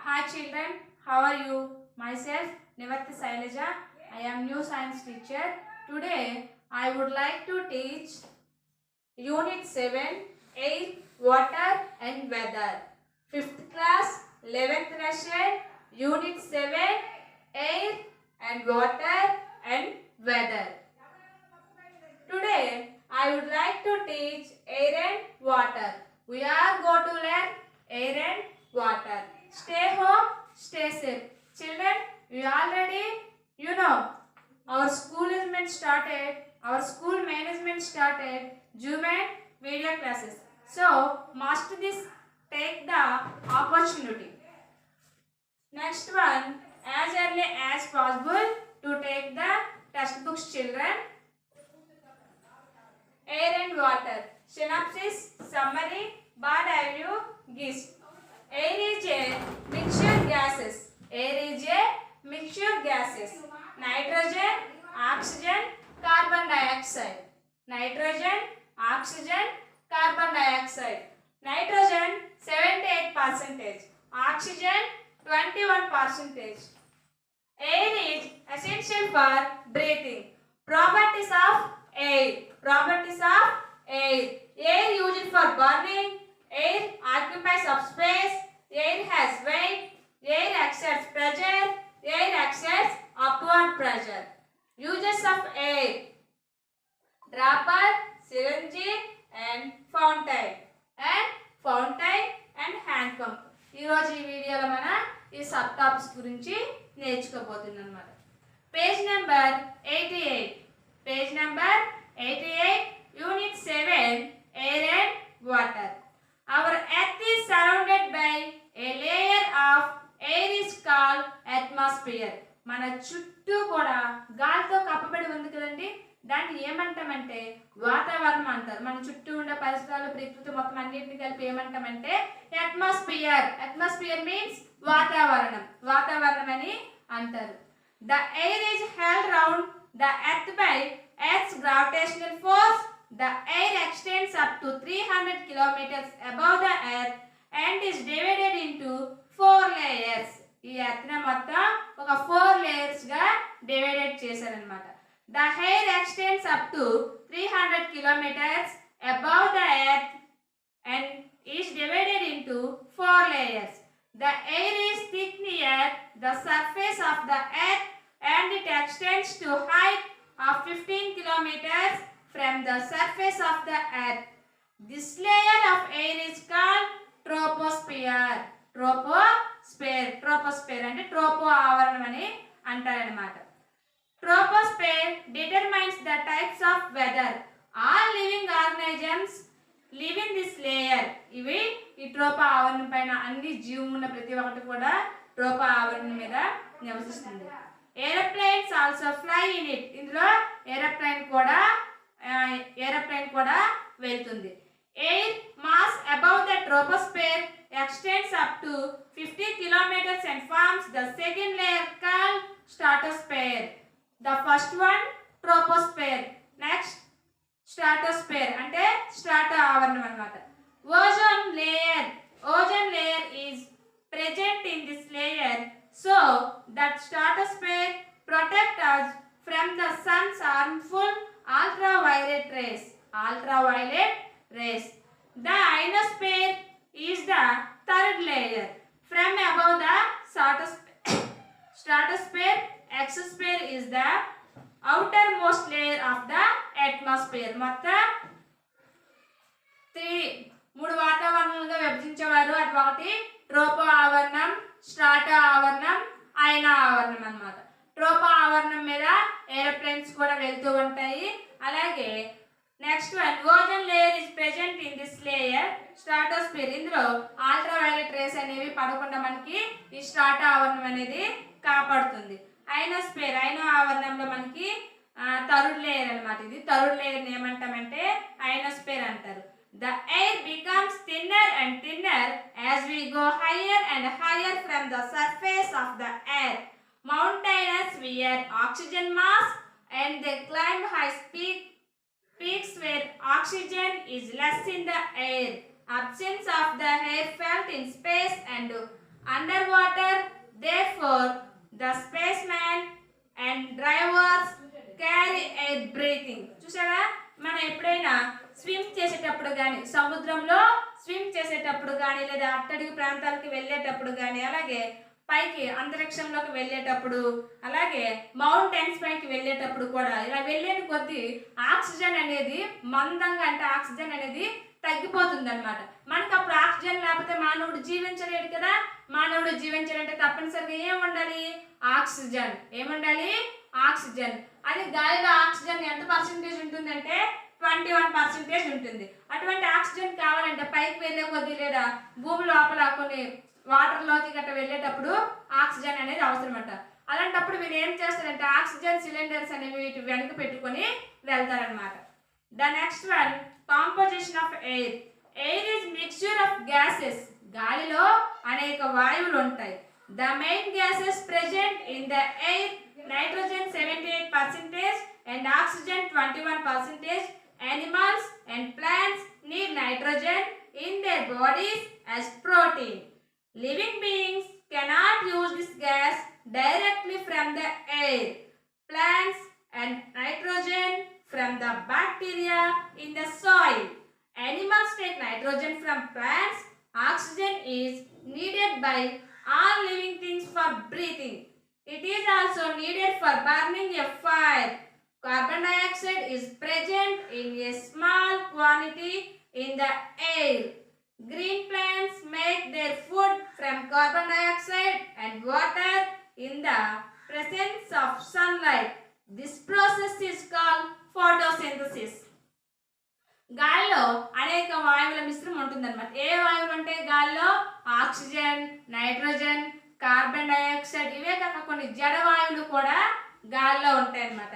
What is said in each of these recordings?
Hi children, how are you? Myself Nivarthi Sailaja. I am new science teacher. Today I would like to teach Unit 7 Air, Water and Weather. 5th class 11th lesson Unit 7 Air and Water and Weather. Today I would like to teach air and water. We are going to learn air and water. Stay home, stay safe. Children, we already, our school management started Zoom and video classes. So, must this take the opportunity. Next one, as early as possible to take the textbooks, children. Air and water. Synopsis, summary, bird eye view, gist. Air is a mixture gases. Air is a mixture gases. Nitrogen, oxygen, carbon dioxide. Nitrogen, oxygen, carbon dioxide. Nitrogen 78%. Oxygen 21%. Air is essential for breathing. Properties of air. Properties of air. Air used for burning. Air occupies of space. Air has weight. Air exerts pressure. Air exerts upward pressure. Uses of air. Dropper, syringe and fountain. And hand pump. ఈరోజు ఈ వీడియోలో మన ఈ sub topics గురించి నేర్చుకోబోతున్నాం అన్నమాట. Page number 88. Page number 88, Unit 7, Air and Water. Our Earth is surrounded by a layer of air is called atmosphere. మన చుట్టూ కూడా గాలితో కప్పబడి ఉంది కదండి, దాన్ని ఏమంటామంటే వాతావరణం అంటారు. మన చుట్టూ ఉండే పరిసరాలు, ప్రకృతి మొత్తం అన్నిటిని కలిపి ఏమంటామంటే అట్మాస్ఫియర్. అట్మాస్ఫియర్ మీన్స్ వాతావరణం. వాతావరణం అని అంటారు. The air is held round the earth by Earth's gravitational force. The air extends up to 300 kilometers above the earth and is divided into 4 layers. ఈ ఎర్త్ ని మొత్తం ఒక 4 లేయర్స్ గా డివైడెడ్ చేశారన్నమాట. The air extends up to 300 kilometers above the earth and is divided into 4 layers. The air is thick near the surface of the earth and it extends to height of 15 kilometers from the surface of the earth. This layer of air is called troposphere. Troposphere అంటే ట్రోపో ఆవరణం అని అంటారన్నమాట. Troposphere determines the types of weather. All living organisms live in this layer. ఇవి ఈ ట్రోపో ఆవరణం పైన అన్ని జీవం ఉన్న ప్రతి ఒక్కటి కూడా ట్రోపో ఆవరణం మీద నివసిస్తుంది. Aeroplanes also fly in it. ఇందులో ఏరోప్లేన్ కూడా వెళ్తుంది. Air mass above the troposphere extends up to 50 kilometers and forms the second layer called stratosphere. The first one troposphere, next stratosphere అంటే స్ట్రాటో ఆవరణం అన్నమాట. Ozone layer is present in this layer so that stratosphere protect us from the sun's harmful ultraviolet rays. The ionosphere is the third layer. From above the stratosphere, exosphere is the outermost layer of the atmosphere. మొత్తం 3 వాతావరణాలుగా విభజించేవారు. అది ఒకటి ట్రోపో ఆవరణం, స్ట్రాటో ఆవరణం, అయనో ఆవరణం అన్నమాట. ట్రోపో ఆవరణం మీద aeroplanes కూడా వెళ్తూ ఉంటాయి. అలాగే next one ozone layer is present in this layer stratosphere. ఇందులో అల్ట్రావైలెట్ రేస్ అనేవి పడకుండా మనకి ఈ స్ట్రాటో ఆవరణం అనేది కాపాడుతుంది. అయినో ఆవరణంలో మనకి థర్డ్ లేయర్ అన్నమాట. ఇది థర్డ్ లేయర్ ఏమంటామంటే అయినోస్ఫియర్ అంటారు. The air becomes thinner and thinner as we go higher and higher from the surface of the earth. Mountaineers wear oxygen masks and they climb high peaks where oxygen is less in the air. Absence of the air felt in space and underwater. Therefore, the spaceman and drivers carry air breathing. చూసారా, మనం ఎప్పుడైనా swim చేసేటప్పుడు కానీ, సముద్రంలో swim చేసేటప్పుడు కానీ, లేదా అట్టడుగు ప్రాంతాలకు వెళ్ళేటప్పుడు కానీ, అలాగే పైకి అంతరిక్షంలోకి వెళ్ళేటప్పుడు, అలాగే మౌంటైన్స్ పైకి వెళ్ళేటప్పుడు కూడా ఇలా వెళ్ళేది కొద్దీ ఆక్సిజన్ అనేది మందంగా, అంటే ఆక్సిజన్ అనేది తగ్గిపోతుంది అనమాట. మనకు అప్పుడు ఆక్సిజన్ లేకపోతే మానవుడు జీవించలేడు కదా. మానవుడు జీవించాలంటే తప్పనిసరిగా ఏం ఉండాలి? ఆక్సిజన్. ఏముండాలి? ఆక్సిజన్. అది గాలిలో ఆక్సిజన్ ఎంత పర్సెంటేజ్ ఉంటుందంటే 21% ఉంటుంది. అటువంటి ఆక్సిజన్ కావాలంటే పైకి వెళ్ళే కొద్దీ లేదా భూమి లోపల కొన్ని వాటర్లోకి గట్రా వెళ్ళేటప్పుడు ఆక్సిజన్ అనేది అవసరం అంట. అలాంటప్పుడు వీళ్ళు ఏం చేస్తారంటే ఆక్సిజన్ సిలిండర్స్ అనేవి వీటి వెనక పెట్టుకొని వెళ్తారనమాట. The next one, composition of air. Air is mixture of gases. గాలిలో అనేక వాయువులు ఉంటాయి. The main gases present in the air, nitrogen 78% and oxygen 21%. Animals and plants need nitrogen in their bodies as protein. Living beings cannot use this gas directly from the air. Plants and nitrogen from the bacteria in the soil. Animals take nitrogen from plants. Oxygen is needed by all living things for breathing. It is also needed for burning a fire. Carbon dioxide is present in a small quantity in the air. Green plants make their food from carbon dioxide and water in the presence of sunlight. This process is called photosynthesis. గాలిలో అనేక వాయువుల మిశ్రమం ఉంటుందన్నమాట. ఏ వాయువులు అంటే గాలిలో oxygen, nitrogen, carbon dioxide, ఇవే కాక కొన్ని జడ వాయువులు కూడా గాలిలో ఉంటాయి అన్నమాట.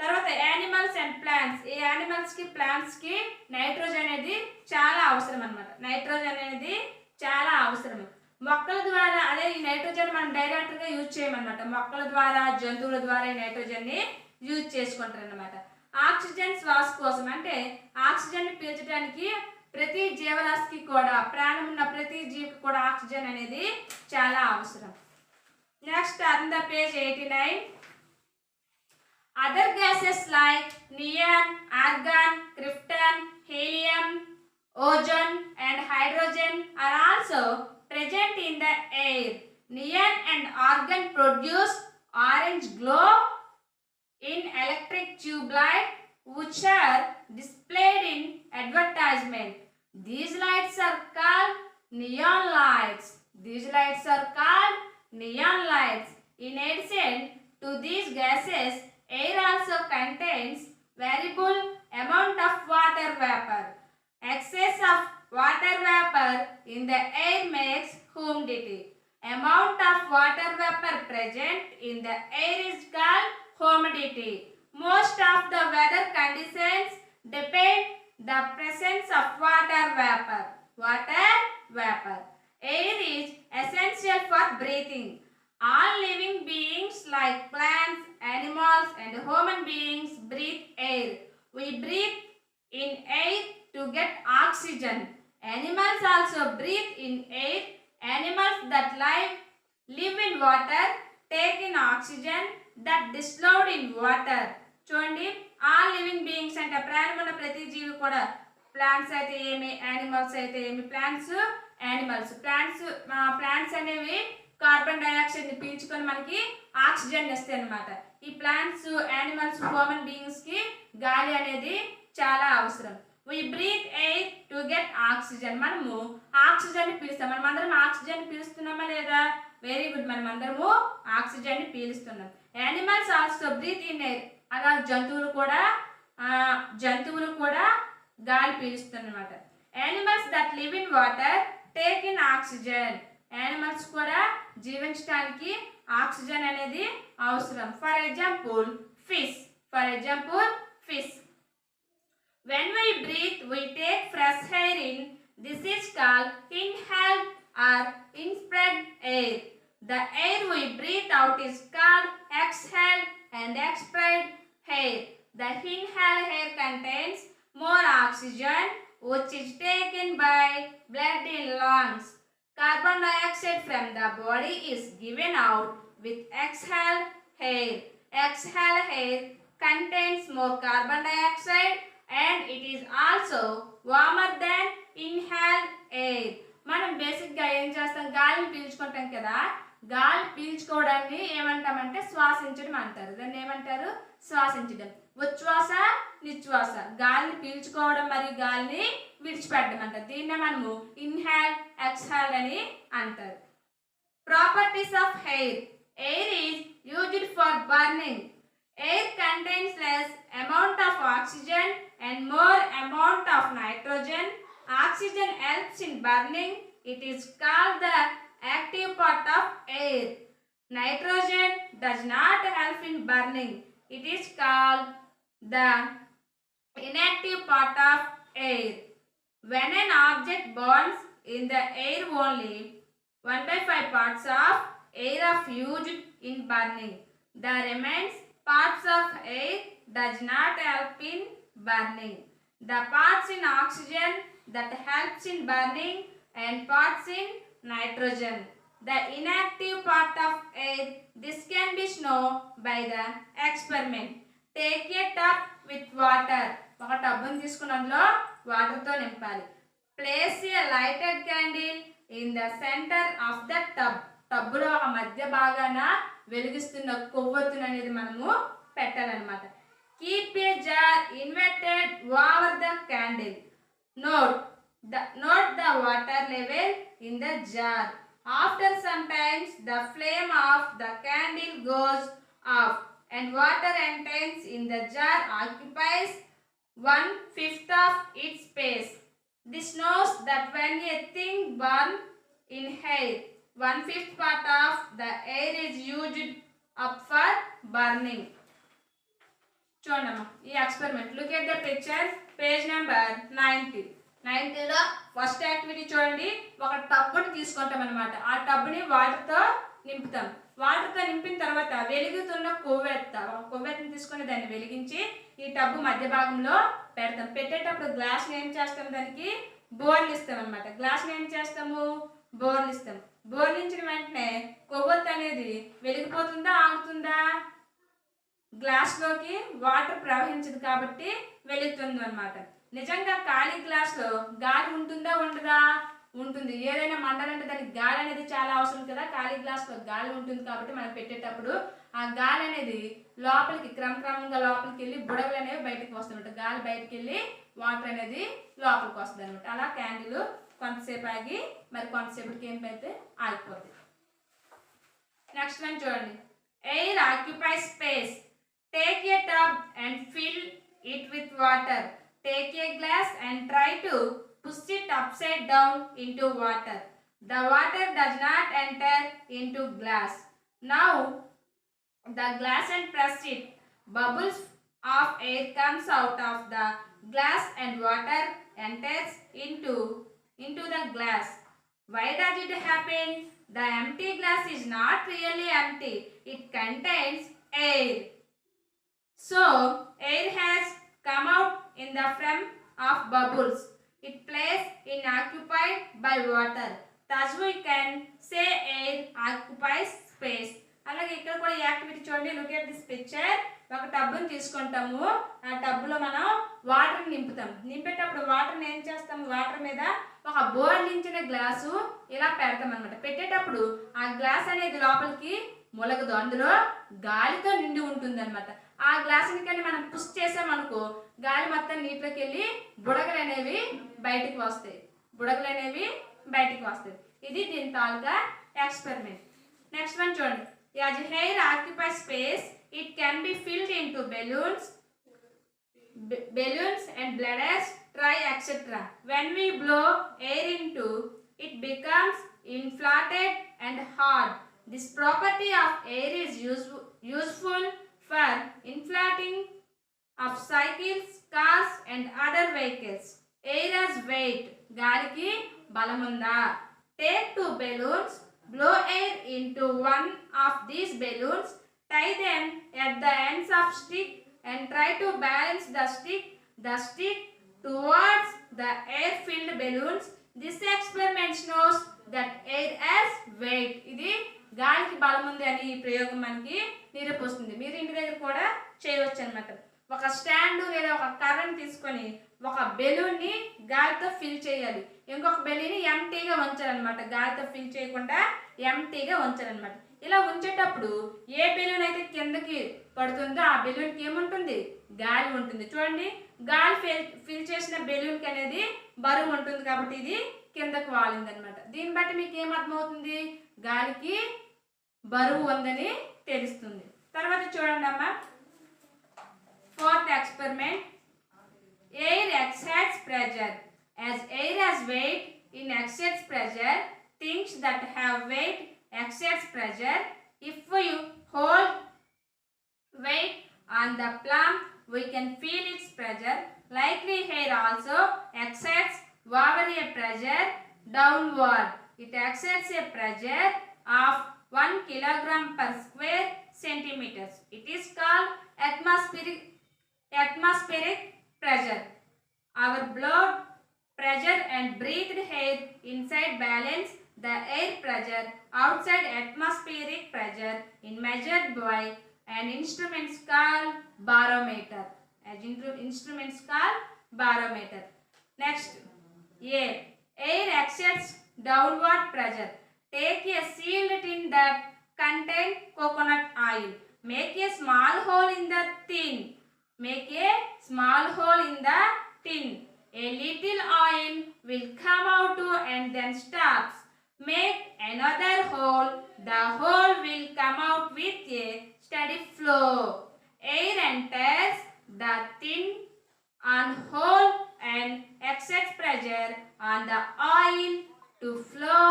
తర్వాత యానిమల్స్ అండ్ ప్లాంట్స్. ఈ యానిమల్స్కి, ప్లాంట్స్కి నైట్రోజన్ అనేది చాలా అవసరం అనమాట. నైట్రోజన్ అనేది చాలా అవసరం. మొక్కల ద్వారా, అదే ఈ నైట్రోజన్ మనం డైరెక్ట్గా యూజ్ చేయమన్నమాట. మొక్కల ద్వారా, జంతువుల ద్వారా ఈ నైట్రోజన్ని యూజ్ చేసుకుంటారు అన్నమాట. ఆక్సిజన్ శ్వాస కోసం, అంటే ఆక్సిజన్ పీల్చడానికి ప్రతి జీవరాశికి కూడా, ప్రాణం ఉన్న ప్రతి జీవికి కూడా ఆక్సిజన్ అనేది చాలా అవసరం. Next turn the page 89. Other gases like neon, argon, krypton, helium, ozone and hydrogen are also present in the air. Neon and argon produce orange glow in electric tube light, which are displayed in advertisement. These lights are called neon lights. These lights are called neon lights. In addition to these gases, air also contains variable amount of water vapor. Excess of water vapor in the air makes humidity. Amount of water vapor present in the air is called humidity. Most of the weather conditions depend the presence of water vapor. Water vapor. Air is essential for breathing. All living beings like plants, animals and human beings breathe air. We breathe in air to get oxygen. Animals also breathe in air. Animals that live in water take in oxygen that dissolved in water. చూడండి, all living beings అంటే ప్రాణం ఉన్న ప్రతి జీవి కూడా, plants అయితే ఏమి, animals అయితే ఏమి, ప్లాంట్స్, యానిమల్స్. ప్లాంట్స్ అనేవి కార్బన్ డైఆక్సైడ్ని పీల్చుకొని మనకి ఆక్సిజన్ ఇస్తాయి అన్నమాట. ఈ ప్లాంట్స్, యానిమల్స్, హ్యూమన్ బీయింగ్స్కి గాలి అనేది చాలా అవసరం. We breathe air to get oxygen. మనము ఆక్సిజన్ని పీలుస్తాం. మనం అందరం ఆక్సిజన్ పీలుస్తున్నామా లేదా? వెరీ గుడ్, మనం అందరము ఆక్సిజన్ని పీలుస్తున్నాం. Animals also breathe in air. అలా జంతువులు కూడా గాలి పీలుస్తాయన్నమాట. Animals that live in water take in oxygen. Animals కూడా జీవించడానికి ఆక్సిజన్ అనేది అవసరం. For example fish. When we breathe, we take fresh air in. This is called inhaled or inspired air. The air we breathe out is called exhaled and expired air. The inhaled air contains more oxygen, which is taken by blood in lungs. Carbon dioxide from the body is given out with exhaled air. Exhaled air contains more carbon dioxide and it is also warmer than inhaled air. మనం బేసిక్గా ఏం చేస్తాం, గాలిని పీల్చుకుంటాం కదా, గాలి పీల్చుకోవడాన్ని ఏమంటామంటే శ్వాసించడం అంటారు. దాన్ని ఏమంటారు, శ్వాసించడం. ఉచ్ఛ్వాస నిశ్వాస, గాలిని పీల్చుకోవడం మరియు గాలిని విడిచిపెట్టడం అంటారు. దీన్నే మనము ఇన్హేల్ ఎక్స్హేల్ అని అంటారు. Properties of air. Air is used for burning. Air contains less amount of oxygen and more amount of nitrogen. Oxygen helps in burning. It is called the active part of air. Nitrogen does not help in burning. It is called the inactive part of air. When an object burns in the air, only 1/5 parts of air are used in burning. The remains parts of air does not help in burning. The parts in oxygen that helps in burning and parts in nitrogen. The inactive part of air, this can be shown by the experiment. Take a tub with water. ఒక టబ్ని తీసుకుని అందులో వాటర్తో నింపాలి. Place a lighted candle in the center of the tub. టబ్బులో ఒక మధ్య భాగాన వెలిగిస్తున్న కొవ్వొత్తును అనేది మనము పెట్టాలన్నమాట. Keep a jar inverted over the candle. Note the water level in the jar. After some times the flame of the candle goes off and water enters in the jar occupies 1/5 of its space. This shows that when a thing burns in air, 1/5 part of the air is used up for burning. చూడమ్మా ఈ experiment. Look at the picture, page number 90. 90లో first activity చూడండి. ఒక టబ్ని తీసుకుంటాం అనమాట. ఆ టబ్ని వాటర్తో నింపుతాం. వాటర్తో నింపిన తర్వాత వెలుగుతున్న కొవ్వెత్తని తీసుకుని దాన్ని వెలిగించి ఈ టబ్బు మధ్య భాగంలో పెడతాం. పెట్టేటప్పుడు గ్లాస్ని ఏం చేస్తాం, దానికి బోర్లు ఇస్తాం అనమాట. గ్లాస్ని ఏం చేస్తాము, బోర్లు ఇస్తాం. బోర్లించిన వెంటనే కొవ్వొత్తు అనేది వెలిగిపోతుందా ఆగుతుందా? గ్లాస్లోకి వాటర్ ప్రవహించదు కాబట్టి వెలుగుతుంది అనమాట. నిజంగా ఖాళీ గ్లాస్లో గాలి ఉంటుందా ఉండదా? ఉంటుంది. ఏదైనా మండాలంటే దానికి గాలి అనేది చాలా అవసరం కదా. ఖాళీ గ్లాస్లో గాలి ఉంటుంది కాబట్టి మనం పెట్టేటప్పుడు ఆ గాలి అనేది లోపలికి క్రమక్రమంగా లోపలికి వెళ్ళి బుడగలు అనేవి బయటకు వస్తుంటాయి. గాలి బయటకు వెళ్ళి వాటర్ అనేది లోపలికి వస్తుంది అనమాట. అలా క్యాండిల్ కొంతసేపు ఆగి మరి కొంతసేపటికి ఏం పెడితే ఆగిపోతుంది. నెక్స్ట్ వన్ చూడండి. Air occupies space. Take a tub and fill it with water. Take a glass and try to push it upside down into water. The water does not enter into glass. Now the glass and press it. Bubbles of air comes out of the glass and water enters into the glass. Why does it happen? The empty glass is not really empty. It contains air. So, air has come out in the form of bubbles. It plays in occupied by water. Thus we can say air occupies space. అలాగే ఇక్కడ కూడా ఈ activity చూడండి. Look at this picture. ఒక టబ్ని తీసుకుంటాము. ఆ టబ్లో మనం వాటర్ని నింపుతాం. నింపేటప్పుడు వాటర్ని ఏం చేస్తాము, వాటర్ మీద ఒక బోర్లించిన గ్లాసు ఇలా పెడతాం అనమాట. పెట్టేటప్పుడు ఆ గ్లాస్ అనేది లోపలికి మొలగదు, అందులో గాలితో నిండి ఉంటుంది అనమాట. ఆ గ్లాసుని కానీ మనం పుష్ చేసామనుకో గాలి మొత్తం నీటిలోకి వెళ్ళి బుడగలు అనేవి బయటికి వస్తాయి. ఇది దీని తాలూకా ఎక్స్పెరిమెంట్. నెక్స్ట్ వన్ చూడండి. As air occupies space, it can be filled into balloons and bladders, try etc. When we blow air into it, becomes inflated and hard. This property of air is useful for inflating of cycles, cars and other vehicles. Air has weight. గాలికి బలముందా? Take 2 balloons, blow air into one of these balloons, tie them at the ends of stick and try to balance the stick towards the air-filled balloons. This experiment shows that air has weight. ఇది గాలికి బలం ఉంది అని ఈ ప్రయోగం మనకి నిరూపిస్తుంది. మీరు ఇంటి దగ్గర కూడా చేయవచ్చు అనమాట. ఒక స్టాండ్ లేదా ఒక కర్రను తీసుకొని ఒక బెలూన్ని గాలితో ఫిల్ చేయాలి. ఇంకొక బెలూన్ని ఎంటీగా ఉంచాలన్నమాట. గాలితో ఫిల్ చేయకుండా ఎంటీగా ఉంచాలన్నమాట. ఇలా ఉంచేటప్పుడు ఏ బెలూన్ అయితే కిందకి పడుతుందో ఆ బెలూన్కి ఏముంటుంది? గాలి ఉంటుంది. చూడండి, గాలి ఫిల్ చేసిన బెలూన్కి అనేది బరువు ఉంటుంది కాబట్టి ఇది కిందకు వాలింది అనమాట. దీన్ని బట్టి మీకు ఏమర్థమవుతుంది? గాలికి బరువు ఉందని తెలుస్తుంది. తర్వాత చూడండి అమ్మా, fourth experiment. Air exerts pressure. As air has weight, in exerts pressure, things that have weight exerts pressure. If we hold weight on the palm, we can feel its pressure. Likely air also exerts over a pressure downward. It exerts a pressure of 1 kilogram per square centimeters. It is called atmospheric pressure. Our blood pressure and breathed air inside balance the air pressure outside. Atmospheric pressure is measured by an instrument called barometer. Next, air exerts downward pressure. Take a sealed tin that contains coconut oil. Make a small hole in the tin. A little oil will come out and then stops. Make another hole. The hole will come out with a steady flow. Air enters the tin on hole and exerts pressure on the oil to flow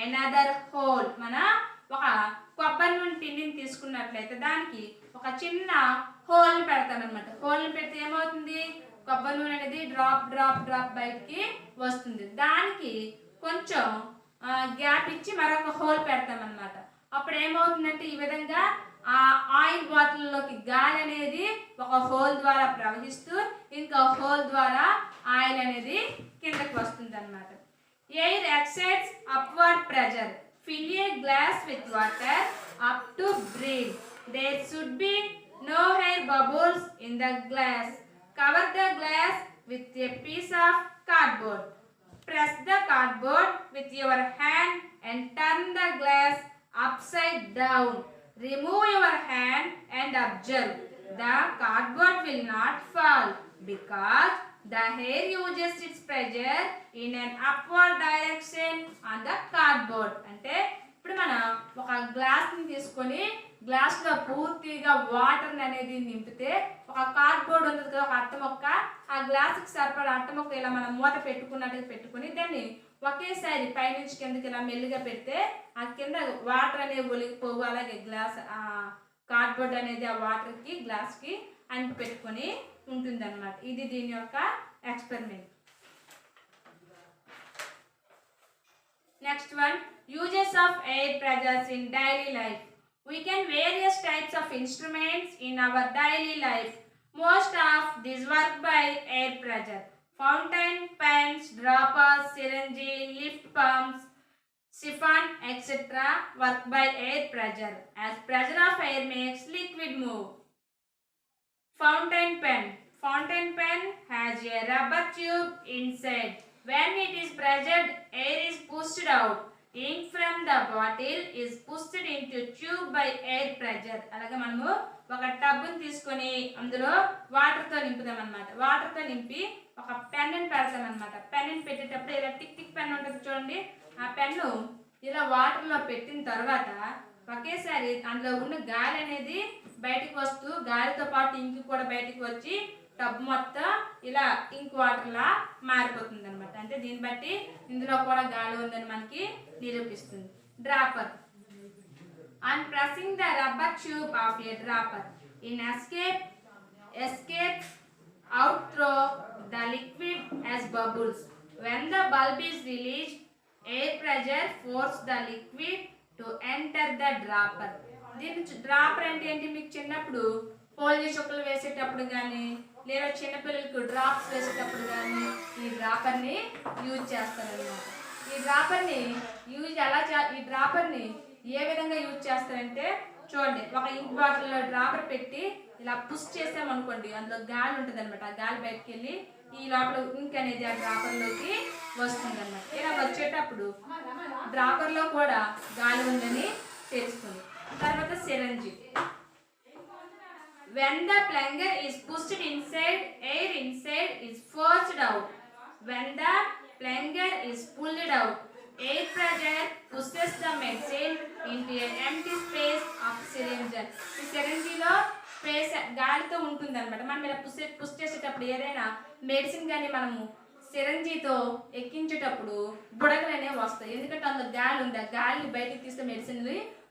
another hole. మన ఒక కొబ్బరి నూనె టిన్నిని తీసుకున్నట్లయితే దానికి ఒక చిన్న హోల్ని పెడతామన్నమాట. హోల్ని పెడితే ఏమవుతుంది? కొబ్బరి నూనె అనేది డ్రాప్ డ్రాప్ డ్రాప్ బయటికి వస్తుంది. దానికి కొంచెం గ్యాప్ ఇచ్చి మరొక హోల్ పెడతామన్నమాట. అప్పుడు ఏమవుతుందంటే ఈ విధంగా ఆ ఆయిల్ బాటిల్లోకి గాలి అనేది ఒక హోల్ ద్వారా ప్రవహిస్తూ ఇంకా హోల్ ద్వారా ఆయిల్ అనేది కిందకి వస్తుంది అన్నమాట. Air exerts upward pressure. Fill a glass with water up to brim. There should be no air bubbles in the glass. Cover the glass with a piece of cardboard. Press the cardboard with your hand and turn the glass upside down. Remove your hand and observe. The cardboard will not fall because the air uses its pressure in an upward direction on the cardboard. అంటే ఇప్పుడు మనం ఒక గ్లాస్ని తీసుకొని గ్లాస్లో పూర్తిగా water అనేది నింపితే ఒక కార్డ్బోర్డ్ ఉంటుంది కదా, ఒక అట్ట మొక్క, ఆ గ్లాస్కి సరిపడా అట్ట మొక్క ఇలా మనం మూత పెట్టుకున్నట్టుగా పెట్టుకుని దాన్ని ఒకేసారి పైనుంచి కిందకి ఇలా మెల్లిగా పెడితే ఆ కింద వాటర్ అనేది ఒలిగిపోవు. అలాగే గ్లాస్ కార్డ్బోర్డ్ అనేది ఆ వాటర్కి గ్లాస్కి అంటి పెట్టుకొని ఉంటుందన్నమాట. ఇది దీని యొక్క experiment. Next one, uses of air pressures in daily life. We can various types of instruments in our daily life. Most of this work by air pressure. Fountain pens, droppers, syringe, lift pumps, siphon, etc. work by air pressure. As pressure of air makes liquid move. Fountain pen. Fountain pen has a rubber tube inside. When it is pressured, air is pushed out. Ink from the bottle is pushed into tube by air pressure. అలాగే మనము ఒక టబ్ని తీసుకొని అందులో వాటర్తో నింపుదాం అన్నమాట. వాటర్తో నింపి ఒక పెన్నుని పెడతాం అన్నమాట. పెన్నుని పెట్టేటప్పుడు ఇలా టిక్ టిక్ పెన్ ఉంటుంది చూడండి, ఆ పెన్ను ఇలా వాటర్లో పెట్టిన తర్వాత ఒకేసారి అందులో ఉన్న గాలి అనేది బయటకు వస్తూ గాలితో పాటు ఇంక్ కూడా బయటకు వచ్చి టబ్ మొత్తం ఇలా ఇంక్ వాటర్లా మారిపోతుంది అనమాట. అంటే దీన్ని బట్టి ఇందులో కూడా గాలి ఉందని మనకి నిరూపిస్తుంది. Dropper. On pressing the rubber tube of a dropper, in escape out through the liquid as bubbles. When the bulb is released, air pressure forces the liquid to enter the dropper. దీని dropper అంటే ఏంటి? మీకు చిన్నప్పుడు polio చుక్కలు వేసేటప్పుడు కానీ లేదా చిన్నపిల్లలకు డ్రాప్స్ వేసేటప్పుడు కానీ ఈ డ్రాపర్ని యూజ్ చేస్తారన్నమాట. ఈ డ్రాపర్ని ఏ విధంగా యూజ్ చేస్తారంటే చూడండి, ఒక ఇంక్ బాటిల్లో డ్రాపర్ పెట్టి ఇలా పుష్ చేసామనుకోండి, అందులో గాలి ఉంటుంది అనమాట. ఆ గాలి బయటకు వెళ్ళి ఈ లోపల ఇంక్ అనేది ఆ డ్రాపర్లోకి వస్తుంది అనమాట. ఇలా వచ్చేటప్పుడు డ్రాపర్లో కూడా గాలి ఉందని తెలుస్తుంది. తర్వాత సిరంజి. When the plunger is pushed inside, air inside is forced out. When the plunger is pulled out, air pressure pushes the medicine into an empty space of syringe. ఈ సిరంజిలో స్పేస్ గాలితో ఉంటుంది అనమాట. మనం ఇలా పుష్ చేసేటప్పుడు ఏదైనా మెడిసిన్ కానీ మనము సిరంజితో ఎక్కించేటప్పుడు బుడగలు అనేవి వస్తాయి. ఎందుకంటే అందులో గాలి ఉంది. ఆ గాలిని బయటకు తీస్తే మెడిసిన్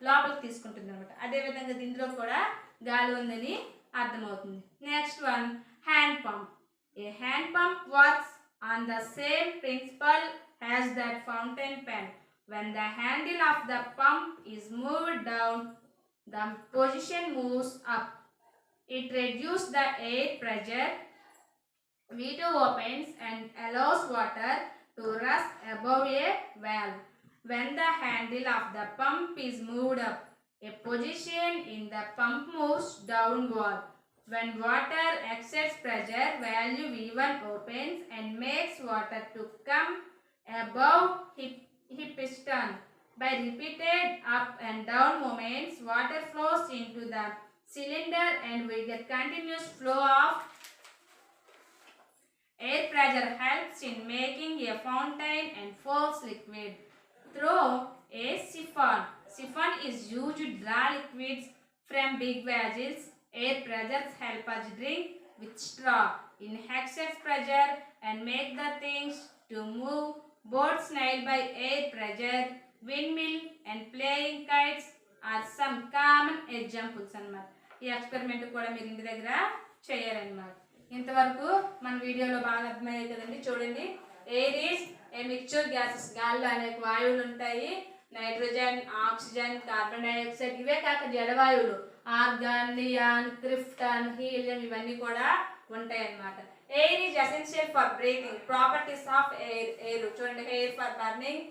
లోపలికి తీసుకుంటుంది అనమాట. అదేవిధంగా దీంట్లో కూడా గాలి ఉందని అర్థమవుతుంది. Next one, hand pump. A hand pump works on the same principle as that fountain pen. When the handle of the pump is moved down, the position moves up. It reduces the air pressure. V2 opens and allows water to rush above a valve. When the handle of the pump is moved up, a position in the pump moves downward. When water exceeds pressure, valve V1 opens and makes water to come above hip piston. By repeated up and down movements, water flows into the cylinder and we get continuous flow of air. Pressure helps in making a fountain and force liquid through a siphon. Siphon is used to draw liquids from big vessels. Air pressures help us drink with straw. In excess pressure and make the things to move. Boat snail by air pressure. Windmill and playing kites are some common examples అన్నమాట. ఈ experiment కూడా మీరు ఇంటి దగ్గర చేయాలన్నమాట. ఇంతవరకు మన వీడియోలో బాగా అర్థమయ్యాయి కదండి. చూడండి, air is a mixture gases. గాలిలో అనేక వాయువులు ఉంటాయి. నైట్రోజన్, ఆక్సిజన్, కార్బన్ డైఆక్సైడ్, ఇవే కాక జడవాయువులు ఆర్గాన్, నియాన్, క్రిప్టాన్, హీలియం, ఇవన్నీ కూడా ఉంటాయి అన్నమాట. Air is essential for breathing. Properties of air చూడండి, air for burning,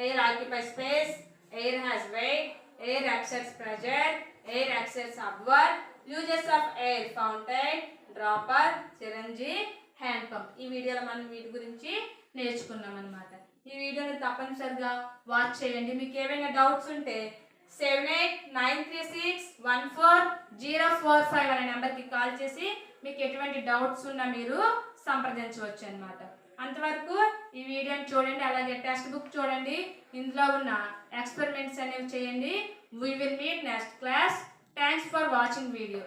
air occupy space, air has weight, air accepts pressure, air accepts upward. Uses of air, fountain, dropper, syringe, hand pump. ఈ వీడియోలో మనం వీటి గురించి నేర్చుకున్నాం అన్నమాట. ఈ వీడియోని తప్పనిసరిగా వాచ్ చేయండి. మీకు ఏమైనా డౌట్స్ ఉంటే 7893614045 అనే నెంబర్కి కాల్ చేసి మీకు ఎటువంటి డౌట్స్ ఉన్నా మీరు సంప్రదించవచ్చు అన్నమాట. అంతవరకు ఈ వీడియోని చూడండి, అలాగే టెక్స్ట్ బుక్ చూడండి, ఇందులో ఉన్న ఎక్స్పెరిమెంట్స్ అనేవి చేయండి. We will meet next class. Thanks for watching video.